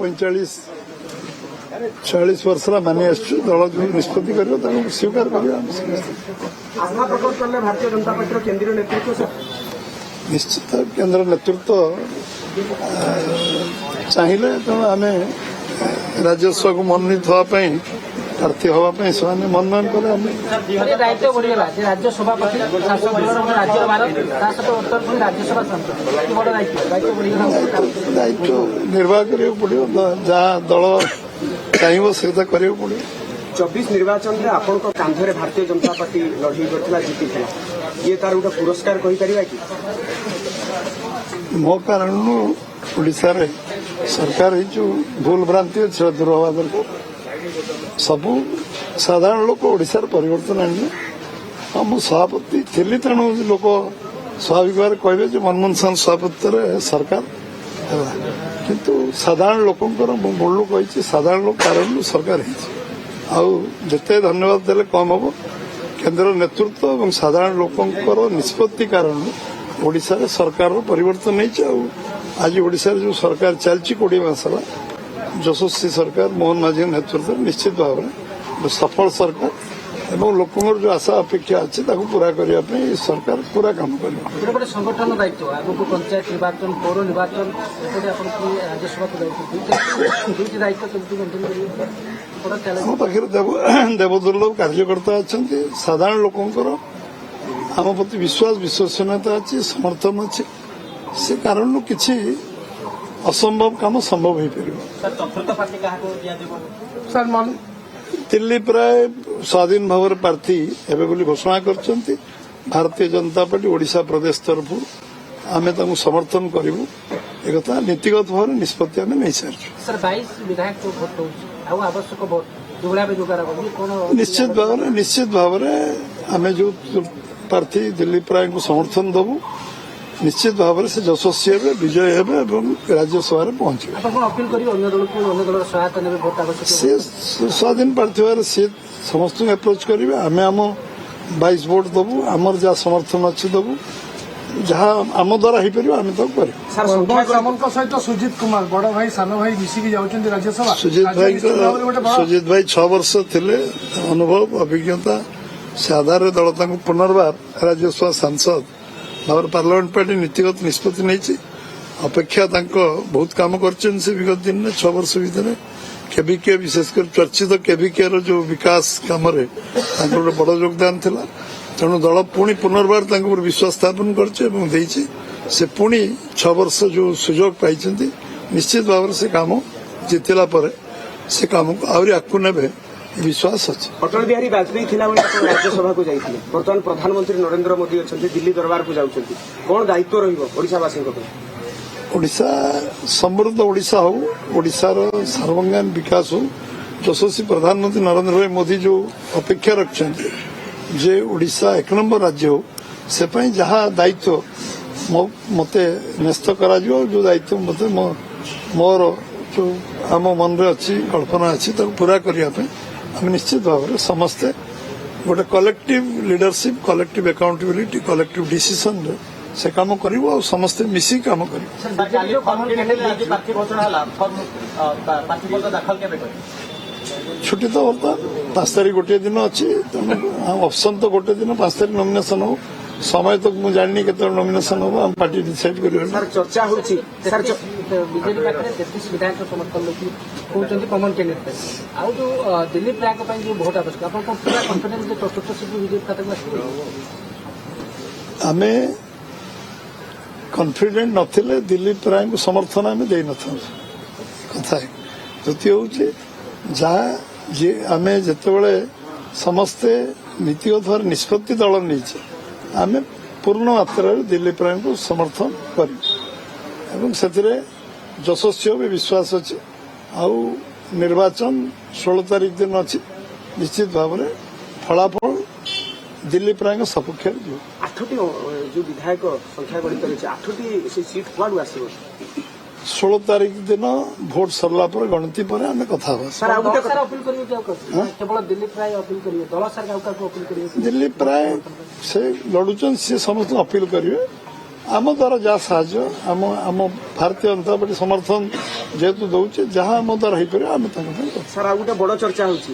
45-46 वर्ष मानि आसु दल जो निष्पत्ति कर स्वीकार करवा भारतीय जनता पार्टी केंद्रीय नेतृत्व निश्चित केन्द्र नेतृत्व चाहिए तेणु आम राज्यसभा को मनोनीत होगापी प्रार्थी होगापी से मनोनयन कले दायित्व बढ़ीगला राज्य सभापति दायित्व निर्वाह करा पड़ो जहाँ दल चाहिए से करा पड़ो 24 निर्वाचन में आपण कांधरे भारतीय जनता पार्टी लड़ई करथिला जीती ये तार गोटे पुरस्कार कहि परिबा कि मो कारण ओडिशा रे सरकार जो भूल भ्रांति अच्छे दूर हवा दरकार सबू साधारण लोक ओडिशार परिवर्तन आने मु सभापति थी तेणु लोक स्वाभाविक भाव कहे मनमोहन सिंह सभापति सरकार किंतु साधारण लोकंर मुलू कही साधारण लोक कारण सरकार जिते धन्यवाद देले कम हम केन्द्र नेतृत्व और साधारण लोकंर निष्पत्ति कारण ओडिशा रे सरकार परिवर्तन नहीं आज ओडिशा रे जो सरकार चलती 20 मास यशस्वी सरकार मोहन माझी नेतृत्व निश्चित भाव में सफल सरकार एवं लोकंर जो आशा अपेक्षा अच्छी पूरा करने सरकार पूरा काम कर संगठन दायित्व आगे पंचायत निर्वाचन पौर निर्वाचन राज्यसभा दायित्व आम पाखे देवदुर्लभ कार्यकर्ता अच्छा साधारण लोकंर आम प्रति विश्वास विश्वसनीयता अच्छी समर्थन अच्छी से कारण किसी असंभव काम संभव हो पार दिल्ली प्राय स्वाधीन भाव प्रार्थी एवं घोषणा कर भारतीय जनता पार्टी ओडिशा प्रदेश तरफ आम समर्थन करूँ एक नीतिगत भाव निष्पत्ति आम नहीं सारी निश्चित भाव आम जो प्रार्थी दिल्ली प्राय को समर्थन दबू निश्चित भाव से यशस्वी हे विजय हे राज्यसभा पहुंचे स्वाधीन प्रार्थी भाव सी समस्त अप्रोच करेंगे आम 22 वोट दबू आमर जहाँ समर्थन अच्छी दबू जहाँ आम द्वारा हो पार आम तक कर सुजित कुमार बड़ भाई सान भाई मिसिकी राज्यसभा सुजित भाई 6 वर्ष थे अनुभव अभिज्ञता से आधार दल पुनर्बार राज्यसभा सांसद भाव पार्लियामेंट पार्टी नीतिगत निष्पत्ति नहीं अपेक्षा बहुत काम कर विगत दिन में 6 वर्ष भितर केविके विशेषकर चर्चित केविके जो विकास कम गोटे बड़ योगदान थिला तेणु दल पुणी पुनर्बार विश्वास स्थापन कर पुणी 6 वर्ष जो सुजोग पाई निश्चित भाव से काम जीतला से काम को आहरी आगू ने विश्वास अच्छे अटल बिहारी वाजपेयी थिला राज्यसभा को जाइए बर्तमान प्रधानमंत्री नरेंद्र मोदी अच्छा दिल्ली दरबार को जाऊँ कौन दायित्व रहीशावासी ओडिशा समृद्ध ओडिशा हो ओडिशार सर्वांगीन विकास हो यशस्वी प्रधानमंत्री नरेंद्र भाई मोदी जो अपेक्षा रखते जे ओडिशा 1 नंबर राज्य हो से जहाँ दायित्व मते न्यस्त करा जो दायित्व मते मोर जो आम मन रे अच्छी कल्पना अच्छी पूरा करने आम निश्चित भाव में समस्ते गोटे collective leadership collective accountability collective decision से काम करूँ और समस्ते मिसी काम कर छुट्टी तो बर्तमान 5 तारीख गोटे दिन अच्छी ऑप्शन तो गोटे दिन 5 तारीख नॉमिनेशन हो समय तक मुझे जाननी के नॉमिनेशन हम हम पार्टी डिसाइड कर चर्चा होची सर बीजेपी पाखे 33 विधायक समर्थन लोग कहते कमन कैंडिडेट आउ जो दिल्ली प्राय जो भोट आवश्यक आप पूरा कॉन्फिडेंस चतुर्थ सीट बीजेपी खाता आम कॉन्फिडेंट नथिले दिल्ली प्राय को समर्थन आम दे न कथा द्वितीय हूँ जहाँ जे आम जिते समस्ते नीतिगत भाव निष्पत्ति दल नहीं आम पूर्ण मात्रा दिल्ली प्राय को समर्थन कर यशस्वी भी विश्वास अच्छे आउ निर्वाचन 16 तारीख दिन अच्छी निश्चित भाव में फलाफल दिल्ली प्राय सपक्ष 8टी जो विधायक संख्या गणित रही 8टी सीट कुआड़ आस 16 तारीख दिन भोट सरला पर गणति पर आम कथा दिल्ली प्राय से लड़ुचन सी समस्त अपील करेंगे ଆମ ଦ୍ୱାରା ଯାହା ସାହାଯ୍ୟ ଆମ ଭାରତୀୟ ଜନତା ପାର୍ଟି ସମର୍ଥନ ଯେହେତୁ ଦଉଛି ଯାହା ଆମ ଦ୍ୱାରା ହେଇପାରିବ ଆମେ ତାଙ୍କ ପାଇଁ କରିବୁ। ସାର୍ ଆଉ ଗୋଟେ ବଡ ଚର୍ଚ୍ଚା ହେଉଛି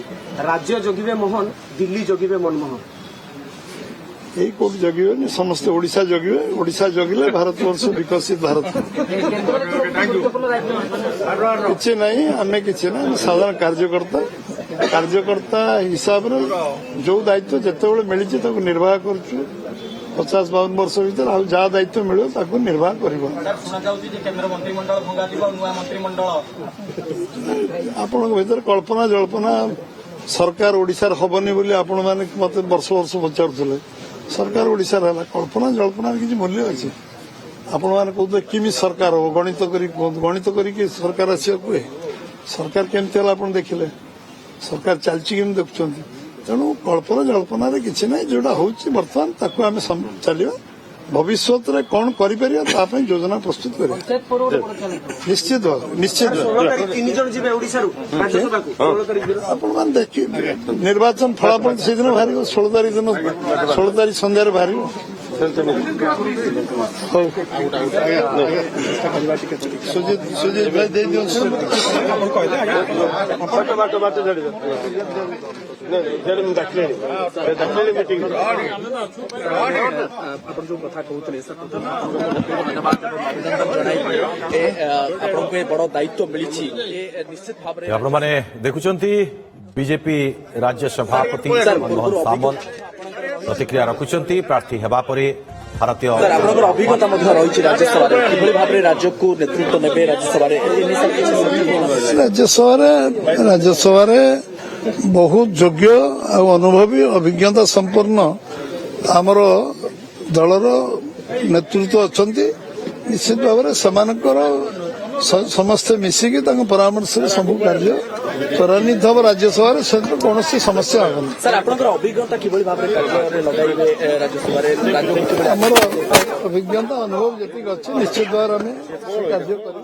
ରାଜ୍ୟ ଜଗିବେ ମୋହନ ଦିଲ୍ଲୀ ଜଗିବେ ମନମୋହନ। ଏଇ କୋଉଠି ଜଗିବେନି ସମସ୍ତେ ଓଡ଼ିଶା ଜଗିବେ ଓଡ଼ିଶା ଜଗିଲେ ଭାରତବର୍ଷ ବିକଶିତ ଭାରତ। କେନ୍ଦ୍ରରେ ତ ଗୁରୁତ୍ୱପୂର୍ଣ୍ଣ ଦାୟିତ୍ୱ କିଛି ନାହିଁ ଆମେ କିଛି ନାହିଁ ଆମେ ସାଧାରଣ କାର୍ଯ୍ୟକର୍ତ୍ତା ହିସାବରେ ଯୋଉ ଦାୟିତ୍ୱ ଯେତେବେଳେ ମିଳିଛି ତାକୁ ନିର୍ବାହ କରୁଛୁ 50-52 ବର୍ଷ ଭିତରେ ଆଉ ଯାହା ଦାୟିତ୍ୱ ମିଳିବ ତାକୁ ନିର୍ବାହ କରିବ। ଶୁଣାଯାଉଛି ଯେ କେନ୍ଦ୍ର ମନ୍ତ୍ରିମଣ୍ଡଳ ଭଙ୍ଗାଯିବ ନୂଆ ମନ୍ତ୍ରିମଣ୍ଡଳ ଆପଣଙ୍କ ଭିତରେ କଳ୍ପନା ଜଳ୍ପନା ସରକାର ଓଡ଼ିଶାର ହବନି ବୋଲି ଆପଣମାନେ ମତେ ବର୍ଷ ବର୍ଷ ପଚାରୁଥିଲେ। ସରକାର ଓଡ଼ିଶାର ହେଲା କଳ୍ପନା ଜଳ୍ପନାର କିଛି ମୂଲ୍ୟ ଅଛି। ଆପଣମାନେ କହୁଥିଲେ କେମିତି ସରକାର ହବ ଗଣିତ କରି କୁହନ୍ତୁ ଗଣିତ କରିକି ସରକାର ଆସିବାକୁ ହୁଏ। ସରକାର କେମିତି ହେଲା ଆପଣ ଦେଖିଲେ ସରକାର ଚାଲିଛି କେମିତି ଦେଖୁଛନ୍ତି। ତେଣୁ କଳ୍ପନା ଜଳ୍ପନାରେ କିଛି ନାହିଁ ଯୋଉଟା ହଉଛି ବର୍ତ୍ତମାନ ତାକୁ ଆମେ ଚାଲିବା ଭବିଷ୍ୟତରେ କଣ କରିପାରିବା ତା ପାଇଁ ଯୋଜନା ପ୍ରସ୍ତୁତ କରିବା ପଞ୍ଚାୟତ ପର୍ବ ଗୋଟେ ବଡ଼ ଚ୍ୟାଲେଞ୍ଜ। ନିଶ୍ଚିତ 16 ତାରିଖ 3 ଜଣ ଯିବେ ଓଡ଼ିଶାରୁ ରାଜ୍ୟସଭାକୁ 16 ତାରିଖ ଦିନ। ଆପଣମାନେ ଦେଖି ନିର୍ବାଚନ ଫଳାଫଳ ସେଦିନ ବାହାରିବ 16 ତାରିଖ ଦିନ 16 ତାରିଖ ସନ୍ଧ୍ୟାରେ ବାହାରିବ। ହଉ ସୁଜିତ ଭାଇ ଦେଇଦିଅନ୍ତୁ। ଆପଣ ଯୋଉ କଥା କହୁଥିଲେ ଆପଣଙ୍କୁ ବଡ ଦାୟିତ୍ୱ ମିଳିଛି ନିଶ୍ଚିତ ଭାବରେ ଆପଣମାନେ ଦେଖୁଛନ୍ତି ବିଜେପି ରାଜ୍ୟ ସଭାପତି ମନମୋହନ ସାମନ୍ତ ପ୍ରତିକ୍ରିୟା ରଖୁଛନ୍ତି ପ୍ରାର୍ଥୀ ହେବା ପରେ ଭାରତୀୟ ଆପଣଙ୍କର ଅଭିଜ୍ଞତା ମଧ୍ୟ ରହିଛି ରାଜ୍ୟସଭାରେ କିଭଳି ଭାବରେ ରାଜ୍ୟକୁ ନେତୃତ୍ୱ ନେବେ ରାଜ୍ୟସଭାରେ ରାଜ୍ୟସଭାରେ ବହୁତ ଯୋଗ୍ୟ ଆଉ ଅନୁଭବୀ ଅଭିଜ୍ଞତା ସମ୍ପନ୍ନ ଆମର ଦଳର ନେତୃତ୍ୱ ଅଛନ୍ତି। ନିଶ୍ଚିତ ଭାବରେ ସେମାନଙ୍କର ସମସ୍ତେ ମିଶିକି ତାଙ୍କ ପରାମର୍ଶରେ ସବୁ କାର୍ଯ୍ୟ ତ୍ୱରାନ୍ୱିତ ହେବ ରାଜ୍ୟସଭାରେ ସେଥିରେ କୌଣସି ସମସ୍ୟା ହେବନି। ସାର୍ ଆପଣଙ୍କର ଅଭିଜ୍ଞତା କିଭଳି ଭାବରେ କାର୍ଯ୍ୟରେ ଲଗାଇବେ ରାଜ୍ୟସଭାରେ ଆମର ଅଭିଜ୍ଞତା ଅନୁଭବ ଯେତିକି ଅଛି ନିଶ୍ଚିତ ଭାବରେ ଆମେ କାର୍ଯ୍ୟ କରିବୁ।